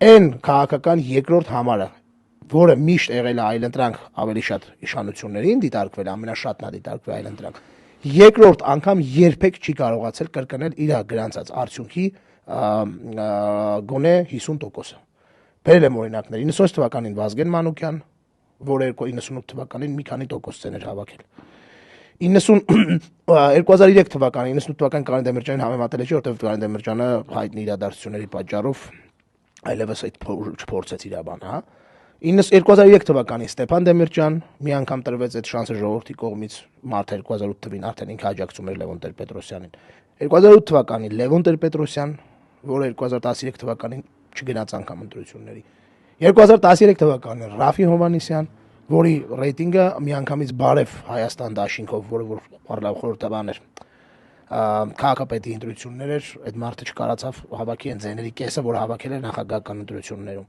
Այն քաղաքական երկրորդ համարը, որը միշտ եղել է այլընտրանք ավելի շատ իշխանություններին դիտարկվել, ամենաշատն է դիտարկվել այլընտրանք, երկրորդ անգամ երբեք չի կարողացել կրկնել իր գրանցած արդյունքի գոնե 50%-ը։ Բերել եմ օրինակներ, 96 թվականին Վազգեն Մանուկյան, որը 98 թվականին մի քանի տոկոսներ էր հավաքել։ 2003 թվականին 98 թվականին Կարեն Դեմիրճյանին համեմատել է, որտեղ Կարեն Դեմիրճյանը հայտնի իրադարձությունների պատճառով այլևս այդ չփորձեց իր բանը, հա։ 2003 թվականին Ստեփան Դեմիրճյան մի անգամ տրվեց այդ շանսը ժողովրդի կողմից, մարտը 2008 թվականին արդեն ինքը աջակցում էր Լևոն Տեր-Պետրոսյանին։ 2008 թվականին Լևոն Տեր-Պետրոսյան, որը 2013 թվականին չգնաց անգամ ընտրությունների։ 2013 թվականին Ռաֆի Հովհաննիսյան, որի ռեյտինգը միանգամից բարև Հայաստան դաշինքով, որը խորհրդաբան էր, քաղաքապետի ընտրություններ էր, այդ մարդը չկարացավ հավաքի այն ձայների կեսը, որ հավաքել էր նախագահական ընտրություններում։